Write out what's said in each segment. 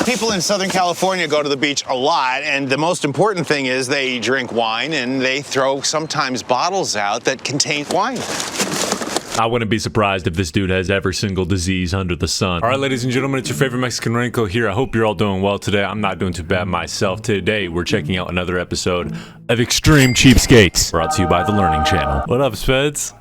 People in Southern California go to the beach a lot, and the most important thing is they drink wine and they throw sometimes bottles out that contain wine. I wouldn't be surprised if this dude has every single disease under the sun. All right, ladies and gentlemen, it's your favorite Mexican Renko here. I hope you're all doing well today. I'm not doing too bad myself. Today, we're checking out another episode of Extreme Cheapskates, brought to you by the Learning Channel. What up, Speds?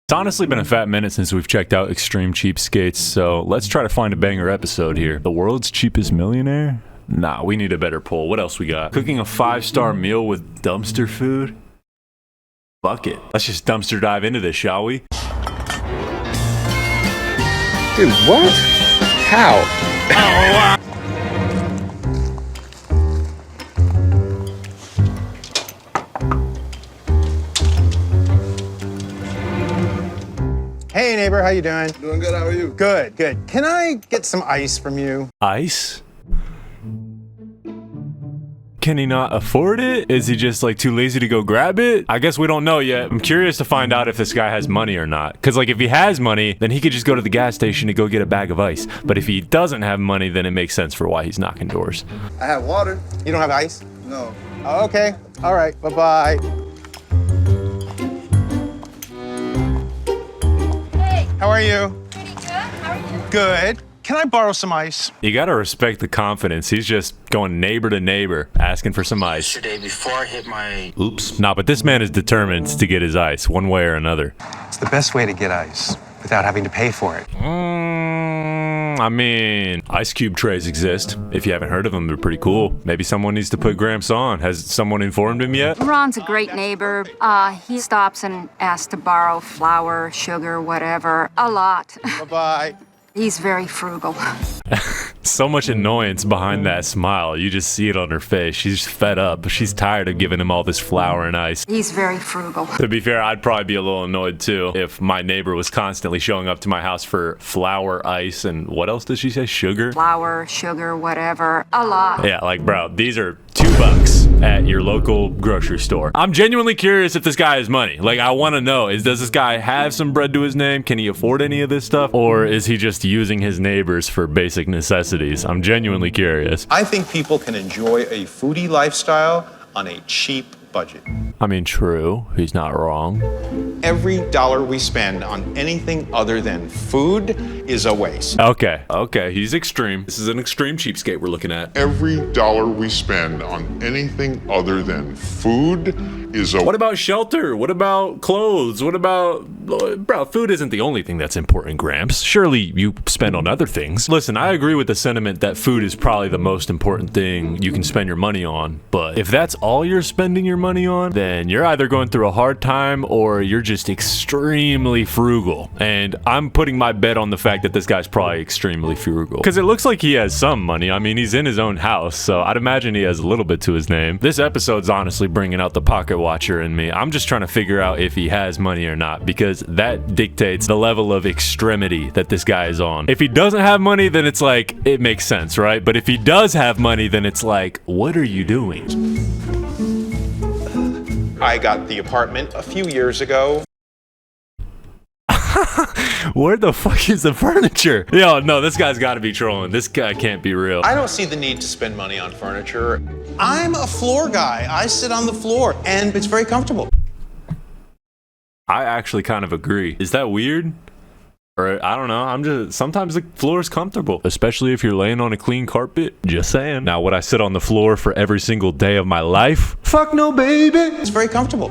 It's honestly been a fat minute since we've checked out Extreme Cheapskates, so let's try to find a banger episode here. The world's cheapest millionaire? Nah, we need a better poll. What else we got? Cooking a 5-star meal with dumpster food? Fuck it. Let's just dumpster dive into this, shall we? Dude, what? How? Oh, Hey neighbor, how you doing? Doing good, how are you? Good, good. Can I get some ice from you? ice? Can he not afford it? Is he just like too lazy to go grab it? I guess we don't know yet. I'm curious to find out if this guy has money or not. Cause like if he has money, then he could just go to the gas station to go get a bag of ice. But if he doesn't have money, then it makes sense for why he's knocking doors. I have water. You don't have ice? No. Oh, okay, all right, bye-bye. Hey, How are you? pretty good. How are you? Good. Can I borrow some ice? You gotta respect the confidence. He's just going neighbor to neighbor, asking for some ice. Yesterday, before I hit my Oops. Nah, but this man is determined to get his ice, one way or another. It's the best way to get ice without having to pay for it. I mean, ice cube trays exist. If you haven't heard of them, they're pretty cool. Maybe someone needs to put Gramps on. Has someone informed him yet? Ron's a great neighbor. He stops and asks to borrow flour, sugar, whatever, a lot. Bye-bye. He's very frugal. So much annoyance behind that smile. You just see it on her face. She's fed up. She's tired of giving him all this flour and ice. He's very frugal. To be fair, I'd probably be a little annoyed too if my neighbor was constantly showing up to my house for flour, ice, and what else did she say? Sugar? Flour, sugar, whatever, a lot. Yeah, like, bro, these are $2 at your local grocery store. I'm genuinely curious if this guy has money. Like, I want to know, does this guy have some bread to his name? Can he afford any of this stuff? Or is he just using his neighbors for basic necessities? I'm genuinely curious. I think people can enjoy a foodie lifestyle on a cheap budget. I mean, true. He's not wrong. Every dollar we spend on anything other than food is a waste. Okay, he's extreme. This is an extreme cheapskate we're looking at. Every dollar we spend on anything other than food is a What about shelter? What about clothes? What about... Bro, food isn't the only thing that's important, Gramps. Surely you spend on other things. Listen, I agree with the sentiment that food is probably the most important thing you can spend your money on. But if that's all you're spending your money on, then you're either going through a hard time or you're just extremely frugal. And I'm putting my bet on the fact that this guy's probably extremely frugal. Because it looks like he has some money. I mean, he's in his own house, so I'd imagine he has a little bit to his name. This episode's honestly bringing out the pocket watcher in me. I'm just trying to figure out if he has money or not, because that dictates the level of extremity that this guy is on. If he doesn't have money, then it's like, it makes sense, right? But if he does have money, then it's like, what are you doing? I got the apartment a few years ago. Where the fuck is the furniture? Yo, no, this guy's gotta be trolling. This guy can't be real. I don't see the need to spend money on furniture. I'm a floor guy. I sit on the floor and it's very comfortable. I actually kind of agree. Is that weird? Or I don't know, sometimes the floor is comfortable, especially if you're laying on a clean carpet. Just saying. Now, would I sit on the floor for every single day of my life? Fuck no, baby. It's very comfortable.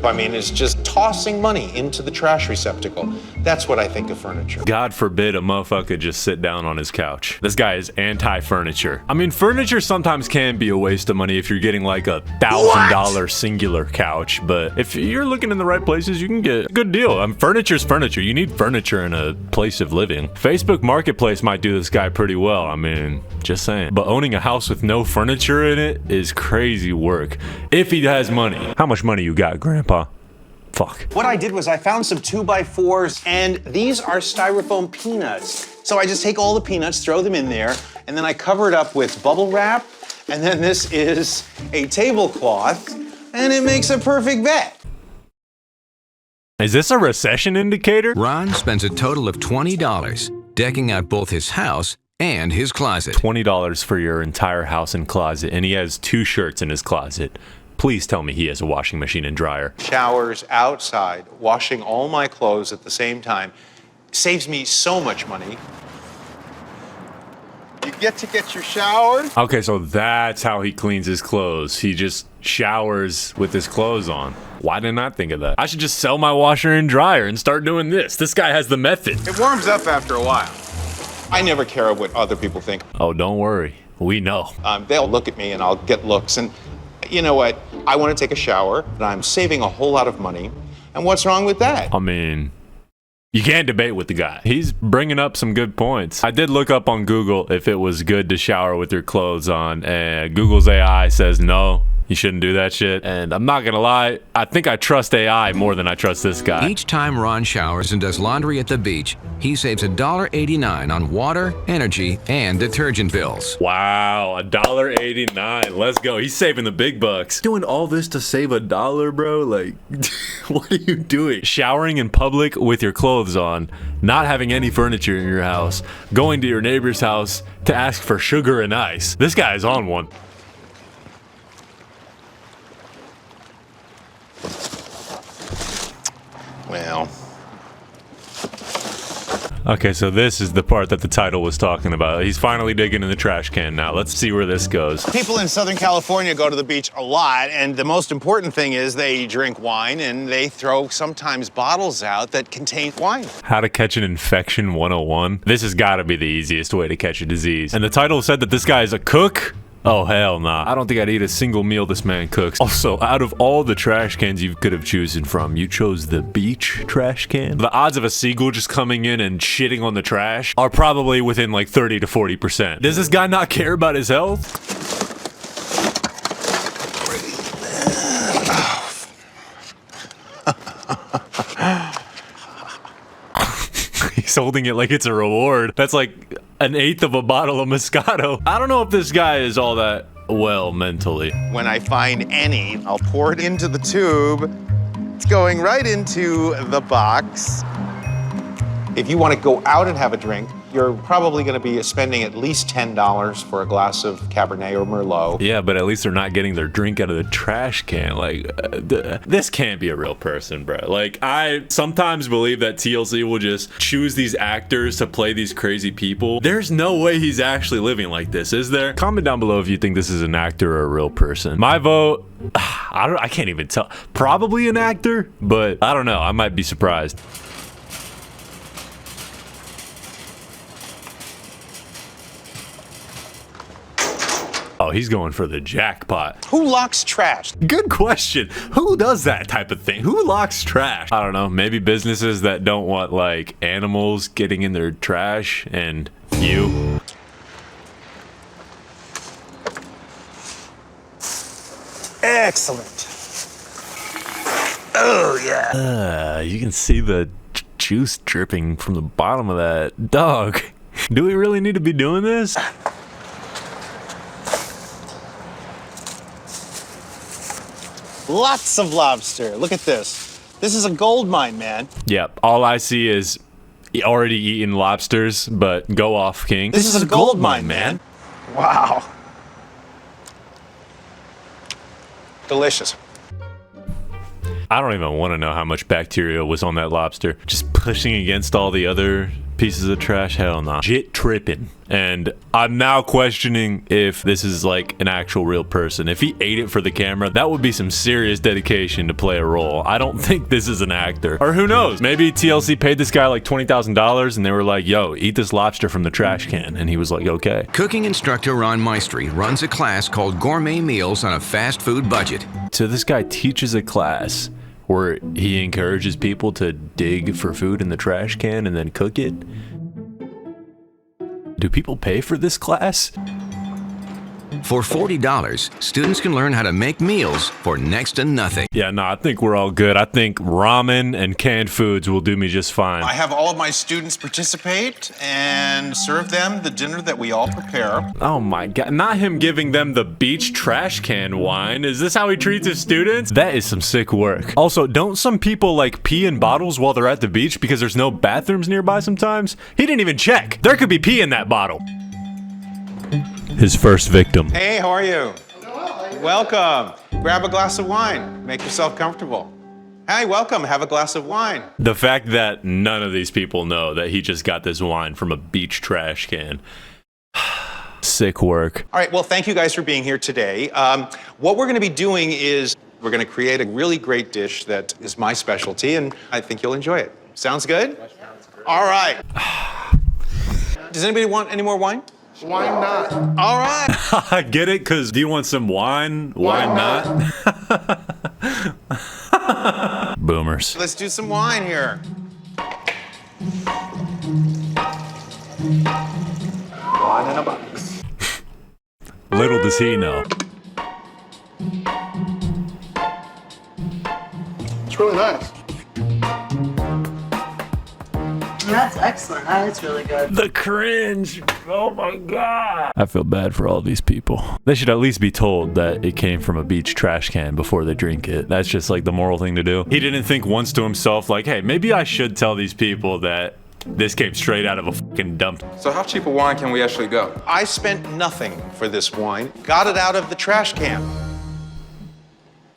I mean, it's just tossing money into the trash receptacle. That's what I think of furniture. God forbid a motherfucker just sit down on his couch. This guy is anti-furniture. I mean, furniture sometimes can be a waste of money if you're getting like a $1,000 singular couch, but if you're looking in the right places, you can get a good deal. Furniture's furniture. You need furniture in a place of living. Facebook Marketplace might do this guy pretty well. I mean, just saying. But owning a house with no furniture in it is crazy work. If he has money. How much money you got, Grandpa? Fuck. What I did was I found some 2x4s, and these are styrofoam peanuts. So I just take all the peanuts, throw them in there, and then I cover it up with bubble wrap, and then this is a tablecloth, and it makes a perfect bed. Is this a recession indicator? Ron spends a total of $20. decking out both his house and his closet. $20 for your entire house and closet, and he has 2 shirts in his closet. Please tell me he has a washing machine and dryer. Showers outside, washing all my clothes at the same time. Saves me so much money. You get your shower. Okay, so that's how he cleans his clothes. He just showers with his clothes on. Why didn't I think of that? I should just sell my washer and dryer and start doing this. This guy has the method. It warms up after a while. I never care what other people think. Oh, don't worry. We know. They'll look at me and I'll get looks. And you know what? I want to take a shower, and I'm saving a whole lot of money. And what's wrong with that? I mean, you can't debate with the guy. He's bringing up some good points. I did look up on Google if it was good to shower with your clothes on, and Google's AI says no. You shouldn't do that shit. And I'm not gonna lie, I think I trust AI more than I trust this guy. Each time Ron showers and does laundry at the beach, he saves $1.89 on water, energy, and detergent bills. Wow, $1.89. Let's go. He's saving the big bucks. Doing all this to save $1, bro? Like, what are you doing? Showering in public with your clothes on, not having any furniture in your house, going to your neighbor's house to ask for sugar and ice. This guy is on one. Well, Okay, so this is the part that the title was talking about. He's finally digging in the trash can now. Let's see where this goes. people in Southern California go to the beach a lot, and the most important thing is they drink wine and they throw sometimes bottles out that contain wine. How to catch an infection 101. This has got to be the easiest way to catch a disease. And the title said that this guy is a cook? Oh, hell nah. I don't think I'd eat a single meal this man cooks. Also, out of all the trash cans you could have chosen from, you chose the beach trash can? The odds of a seagull just coming in and shitting on the trash are probably within like 30 to 40%. Does this guy not care about his health? He's holding it like it's a reward. That's like an eighth of a bottle of Moscato. I don't know if this guy is all that well mentally. When I find any, I'll pour it into the tube. It's going right into the box. If you want to go out and have a drink, you're probably going to be spending at least $10 for a glass of Cabernet or Merlot. Yeah, but at least they're not getting their drink out of the trash can. Like, this can't be a real person, bro. Like, I sometimes believe that TLC will just choose these actors to play these crazy people. There's no way he's actually living like this, is there? Comment down below if you think this is an actor or a real person. My vote, I can't even tell. Probably an actor, but I don't know. I might be surprised. Oh, he's going for the jackpot. Who locks trash? Good question. Who does that type of thing? Who locks trash? I don't know. Maybe businesses that don't want like animals getting in their trash and you. Excellent. Oh, yeah. You can see the juice dripping from the bottom of that. Dog, do we really need to be doing this? Lots of lobster. Look at this. This is a gold mine, man. Yep. All I see is already eaten lobsters, but go off, King. This is a gold mine, man. Wow. Delicious. I don't even want to know how much bacteria was on that lobster. Just pushing against all the other pieces of trash? Hell nah. Jit tripping. And I'm now questioning if this is like an actual real person. If he ate it for the camera, that would be some serious dedication to play a role. I don't think this is an actor. Or who knows? Maybe TLC paid this guy like $20,000 and they were like, yo, eat this lobster from the trash can. And he was like, okay. Cooking instructor Ron Maestri runs a class called Gourmet Meals on a Fast Food Budget. So this guy teaches a class where he encourages people to dig for food in the trash can and then cook it. Do people pay for this class? For $40, students can learn how to make meals for next to nothing. Yeah, no, I think we're all good. I think ramen and canned foods will do me just fine. I have all of my students participate and serve them the dinner that we all prepare. Oh my god, not him giving them the beach trash can wine. Is this how he treats his students? That is some sick work. Also, don't some people like pee in bottles while they're at the beach because there's no bathrooms nearby sometimes? He didn't even check. There could be pee in that bottle. His first victim. Hey, how are you? Welcome. Grab a glass of wine. Make yourself comfortable. Hey, welcome. Have a glass of wine. The fact that none of these people know that he just got this wine from a beach trash can. Sick work. All right, well, thank you guys for being here today. What we're going to be doing is we're going to create a really great dish that is my specialty, and I think you'll enjoy it. Sounds good? All right. Does anybody want any more wine? Why not? All right. I get it, because do you want some wine? Why not? Boomers. Let's do some wine here. Wine in a box. Little does he know. It's really nice. That's excellent. That's really good. The cringe. Oh my god. I feel bad for all these people. They should at least be told that it came from a beach trash can before they drink it. That's just like the moral thing to do. He didn't think once to himself like, hey, maybe I should tell these people that this came straight out of a fucking dump. So how cheap a wine can we actually go? I spent nothing for this wine. Got it out of the trash can.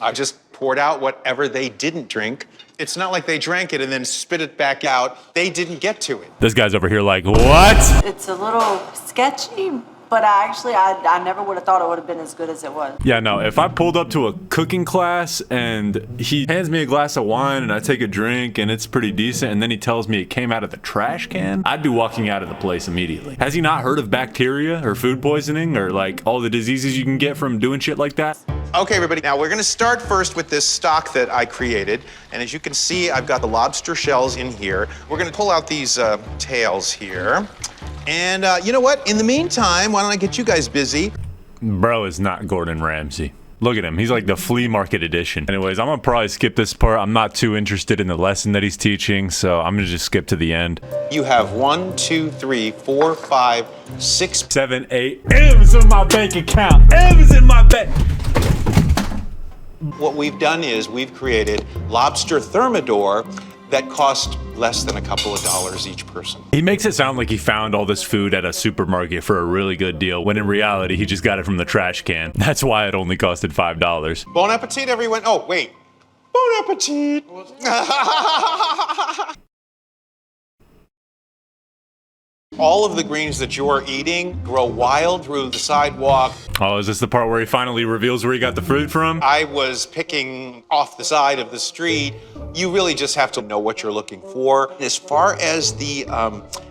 I just poured out whatever they didn't drink. It's not like they drank it and then spit it back out. They didn't get to it. This guy's over here like, what? It's a little sketchy, but I never would have thought it would have been as good as it was. Yeah, no, if I pulled up to a cooking class and he hands me a glass of wine and I take a drink and it's pretty decent and then he tells me it came out of the trash can, I'd be walking out of the place immediately. Has he not heard of bacteria or food poisoning or like all the diseases you can get from doing shit like that? Okay, everybody, now we're gonna start first with this stock that I created. And as you can see, I've got the lobster shells in here. We're gonna pull out these tails here. And you know what? In the meantime, why don't I get you guys busy? Bro is not Gordon Ramsay. Look at him. He's like the flea market edition. Anyways, I'm gonna probably skip this part. I'm not too interested in the lesson that he's teaching, so I'm gonna just skip to the end. You have 1, 2, 3, 4, 5, 6, 7, 8 M's in my bank account. M's in my bank. What we've done is we've created lobster thermidor that cost less than a couple of dollars each person. He makes it sound like he found all this food at a supermarket for a really good deal, when in reality, he just got it from the trash can. That's why it only costed $5. Bon appetit, everyone. Oh, wait. Bon appetit. All of the greens that you're eating grow wild through the sidewalk. Oh, is this the part where he finally reveals where he got the fruit from? I was picking off the side of the street. You really just have to know what you're looking for. As far as the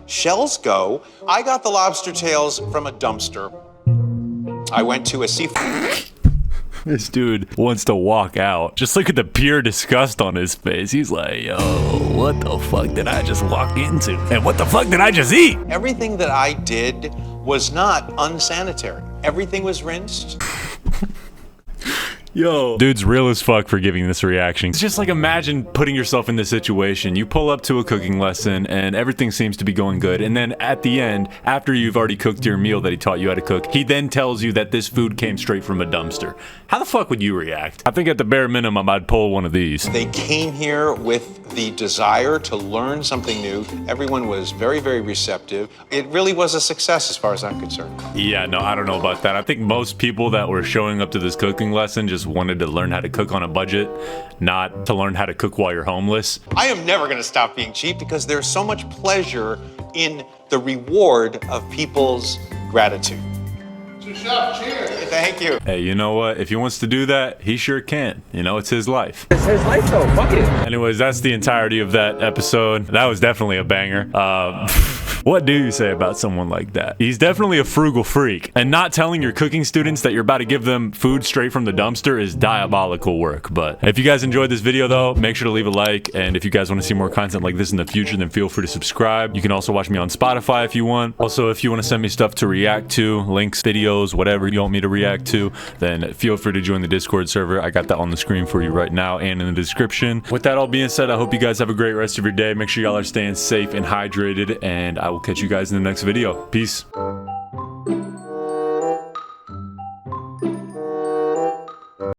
shells go, I got the lobster tails from a dumpster. I went to a seafood. This dude wants to walk out. Just look at the pure disgust on his face. He's like, yo, what the fuck did I just walk into? And what the fuck did I just eat? Everything that I did was not unsanitary. Everything was rinsed. Yo. Dude's real as fuck for giving this reaction. It's just like, imagine putting yourself in this situation. You pull up to a cooking lesson and everything seems to be going good. And then at the end, after you've already cooked your meal that he taught you how to cook, he then tells you that this food came straight from a dumpster. How the fuck would you react? I think at the bare minimum, I'd pull one of these. They came here with the desire to learn something new. Everyone was very, very receptive. It really was a success as far as I'm concerned. Yeah, no, I don't know about that. I think most people that were showing up to this cooking lesson just wanted to learn how to cook on a budget, not to learn how to cook while you're homeless. I am never going to stop being cheap because there's so much pleasure in the reward of people's gratitude. Cheers. Thank you. Hey, you know what? If he wants to do that, he sure can. You know, it's his life. It's his life though, fuck it. Anyways, that's the entirety of that episode. That was definitely a banger. What do you say about someone like that? He's definitely a frugal freak. And not telling your cooking students that you're about to give them food straight from the dumpster is diabolical work. But if you guys enjoyed this video though, make sure to leave a like. And if you guys want to see more content like this in the future, then feel free to subscribe. You can also watch me on Spotify if you want. Also, if you want to send me stuff to react to, links, videos, videos, whatever you want me to react to, then feel free to join the Discord server. I got that on the screen for you right now and in the description. With that all being said, I hope you guys have a great rest of your day. Make sure y'all are staying safe and hydrated, and I will catch you guys in the next video. Peace.